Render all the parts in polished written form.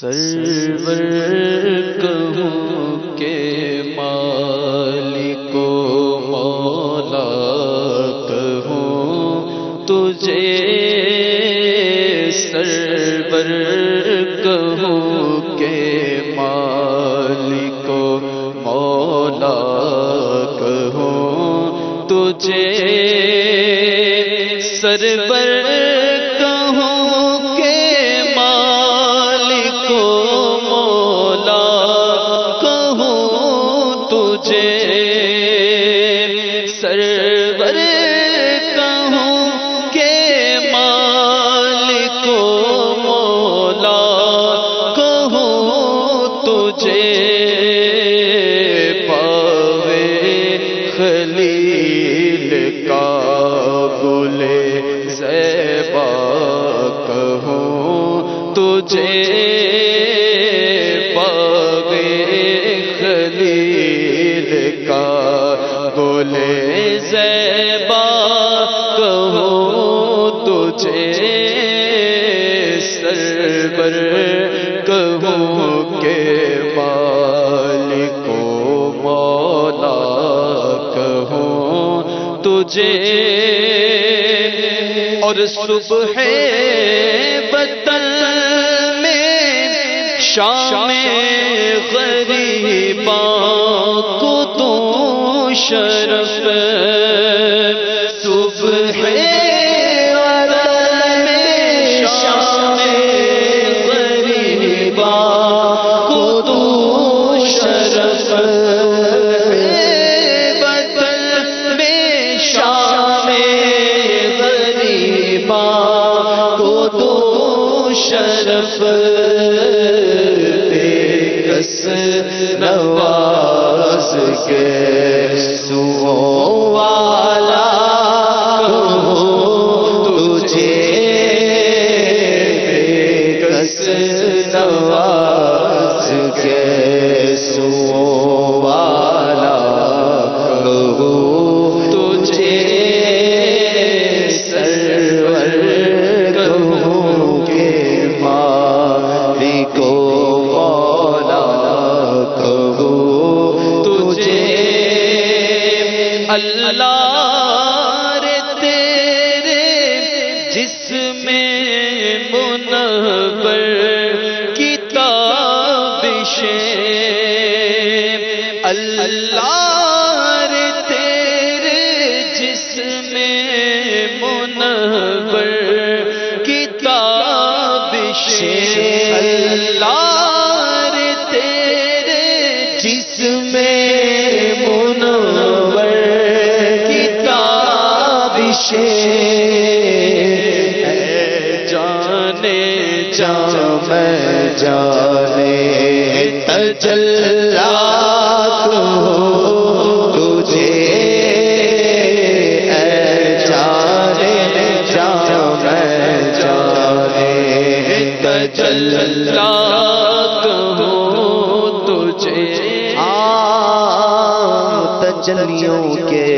سرور کہوں کہ مالک و مولا کہوں تجھے، سرور کہوں کہ مالک و مولا کہوں تجھے، سرور سرور کہوں کہ مالک و مولا کہوں تجھے، پاوے خلیل کا گل زیبا کہوں تجھے، پاوے خلیل کا گل زیبا کہوں تجھے، سرور کہوں کہ مالک و مولا کہوں تجھے، اور صبح وطن میں شام غریباں کو تو شرف، صبح وطن میں شام غریباں کو تو شرف، وطن میں شام غریباں کو تو شرف، کس نواز کے سوؤں والا تجھے، کس نواز کے سوؤں والا تجھے، سرور کہوں کہ مالک و مولا کہوں تجھے، اللہ رے تیرے جسم منور کی تابشیں، اللہ رے تیرے جسم منور کی تابشیں، اللہ رے تیرے جسم منور کی تابشیں، اے جانے جاں میں جانے تجلیات ہو تجھے، اے جانے جاں میں جانے تجلیات ہو تجھے، تجلیوں کے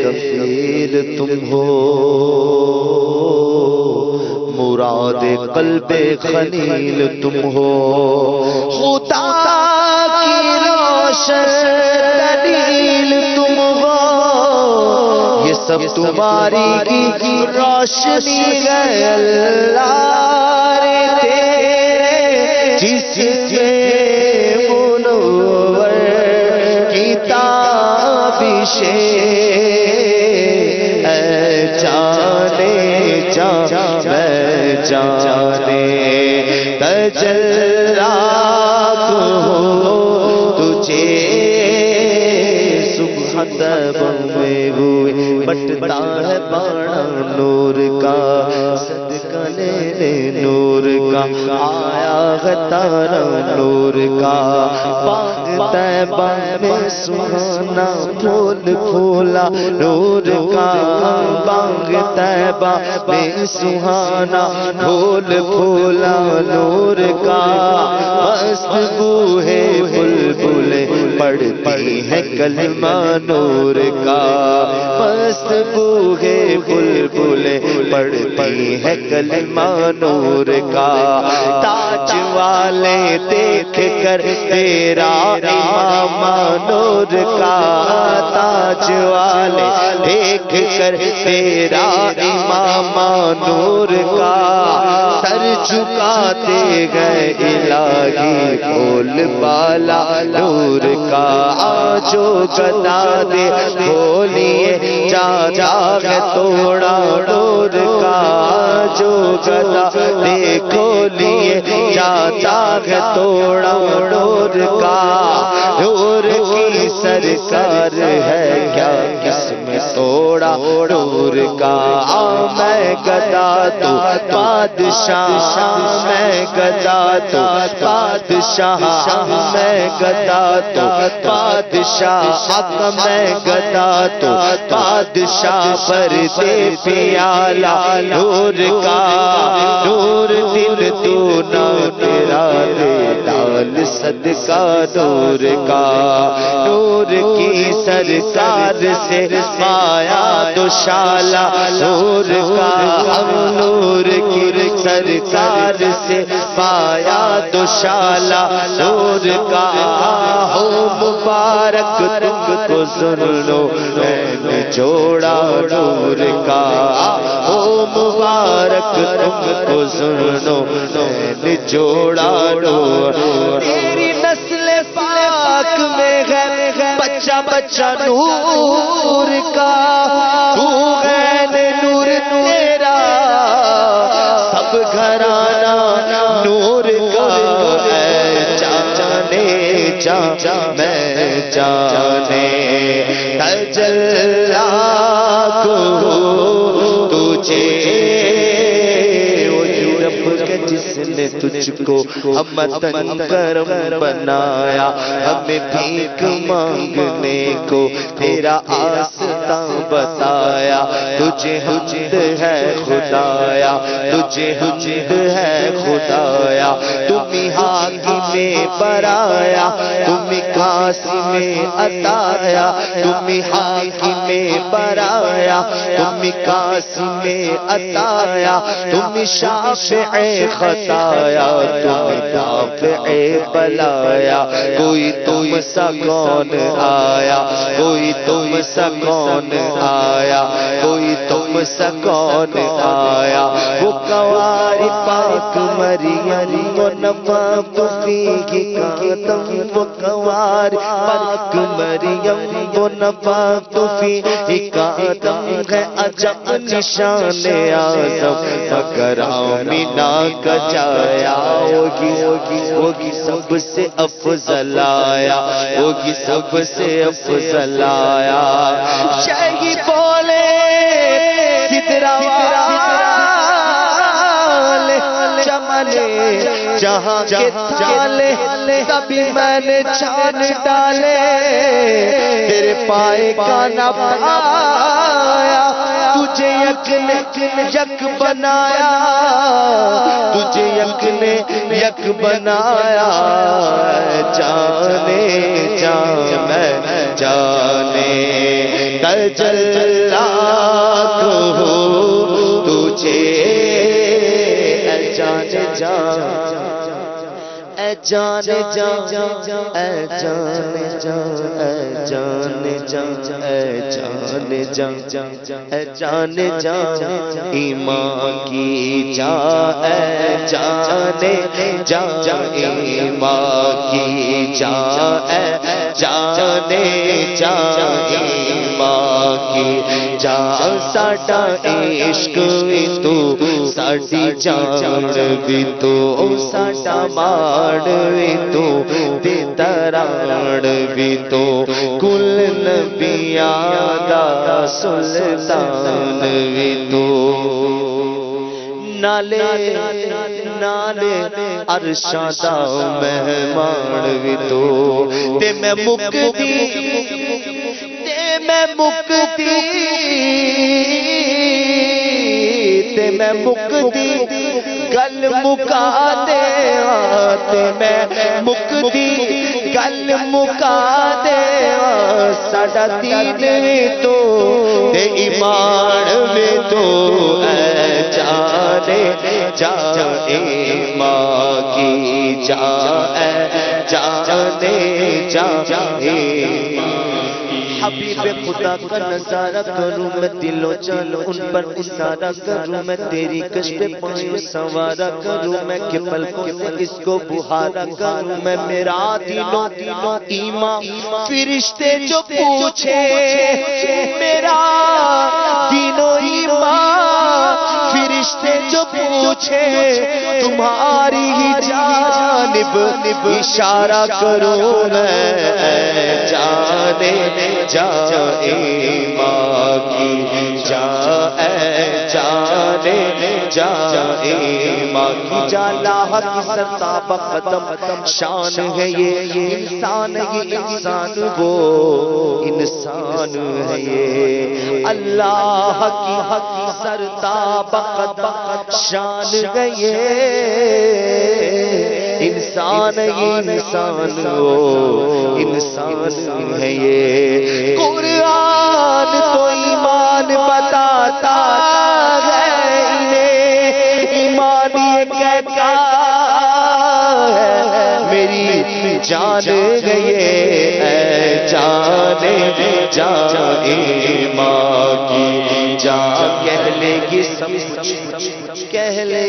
کفیل تم ہو، مراد قلب خلیل تم ہو، خدا کی روشن دلیل تم ہو، یہ سب تمہاری کی روشنی ہے، اللہ رے تیرے جسم منور کی تابشیں، اے جانے جاں میں جانے تجلیات ہو تجھے، صبح تب میں ہوئے بٹتا ہے باڑا نور کا، صدقہ لینے نور کا آیا ہے تارا نور کا، باغ طیبہ میں سہانا پھول پھولا نور کا، باغ طیبہ میں سہانا پھول پھولا نور کا، مست بو ہے بلبلیں پڑھتی ہے کلمہ نور کا، مست بو ہے بلبلیں پڑھتی ہے کلمہ نور کا، تاج والا والے دیکھ کر تیرا امام نور کا، تاج والے دیکھ کر تیرا امام نور کا، سر جھکاتے گئے الہی بول بالا نور کا، آجو گدا دے کھولیے جا ہے توڑا نور کا، جو گدا دے کھولیے جا ہے توڑا نور کا، نور کی سرکار ہے کیا کس میں توڑا نور کا، میں گدا تو بادشاہ، میں گدا تو بادشاہ، میں گدا تو بادشاہ، حق میں گدا تو بادشاہ، پر دے پیالہ نور کا، نور دل تو نہ تیرا دے ڈال صدقہ نور کا، نور کی سرکار سے پایا دوشالہ نور کا، ہم نور کی سرکار سے پایا دوشالہ نور کا، ہو مبارک تم کو سنو میں جوڑا نور کا، ہو مبارک تم کو سنو میں جوڑا نور، تیری نسل پاک میں ہے بچہ بچہ نور کا، تو ہے نور تیرا سب گھرانہ نور کا، اے جانے جا میں جانے تجلا کو تجھے، جس نے تجھ کو ہمتن کرم بنایا، ہمیں بھیک مانگنے کو تیرا آستاں بتایا، تجھے حمد ہے خدایا، تجھے حمد ہے خدایا، تمہیں حاکم برایا، تمہیں قاسم عطایا، تمہیں حاکم برایا، تمہیں قاسم عطایا، تمہیں شافع خطایا، تمہیں دافع بلایا، کوئی تم سا کون آیا، کوئی تم سا کون آیا، کوئی تم سا کون آیا، وہ کواری پاک مریم وہ نواب فیہ قدم، وہ کواری پاک مریم وہ نواب فیہ قدم، ہے عجب نشان اعظم، مگر آمینہ کا جایا، ہوگی سب سے افضل آیا، ہوگی سب سے افضل آیا، شہی بولے سدرا والے چمنے جہاں کے تالے، تبھی میں نے چھان ڈالے، تیرے پائے کا نہ پایا، تجھے یک نے یک بنایا، تجھے یک نے یک بنایا، جانے جان میں جانے تجلا کو تجھے، اے جانے جان، اے جانے جان، اے جانے جان، اے جانے جان، اے جانے جان، اے جانے جان، ایمان کی جان، اے جانے جان، ایمان کی جان، اے جانے جان، ایمان کی جان، ساڈا عشق بھی تو، ساڈی جان بھی تو، ساڈا مان بھی تو، تے تران بھی تو، کل نبیاں دا سلطان بھی تو، نالے نالے عرشاں دا مہمان بھی تو، تے میں مکتی، تے میں مکتی، تے میں مکتی گل مکا دے، تے میں مکتی گل مکا دے، ساڈا دین بھی تو تے ایمان بھی تو، اے جانے جان، ایمان کی جانے جانے حبیب خدا کا نظارہ کروں میں دل و جان ان پر اشارہ کروں میں تیری کشت پائیں سوارا کروں میں کہ پلکوں سے اس کو بہارا کروں میں میرا دینوں ایمان فرشتے جو پوچھے میرا دینوں ایمان فرشتے جو پوچھے تمہاری ہی جانب اشارہ کروں میں جانے ایمان کی جانے ایمان کی اللہ کی سرتاب قدم شان ہے یہ انسان یہ انسان وہ انسان ہے یہ اللہ کی سرتاب قدم شان ہے یہ انسان یہ انسان وہ انسان ہے یہ قرآن تو ایمان بتاتا ہے انہیں ایمان یہ کہتا ہے میری جان گئے جانے ایمان کی جان کہہ لے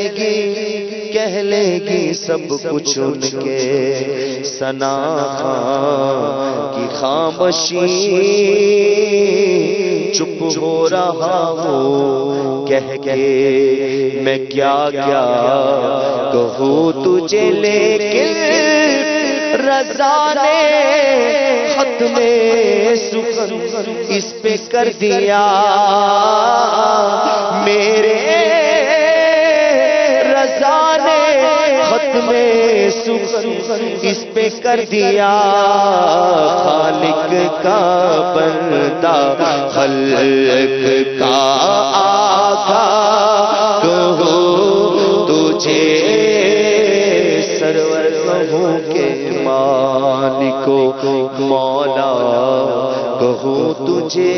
گی سب کچھ ان کے ثنا کی خاموشی چپ ہو رہا ہوں کہہ کے میں کیا کہوں تجھے لیکن رضا نے ختم سخن اس پہ کر دیا میرے رضا نے ختم سخن اس پہ کر دیا خالق کا بندہ خلق کا آقا کہو تجھے سرور کہوں کے مالکو مولا کہوں تجھے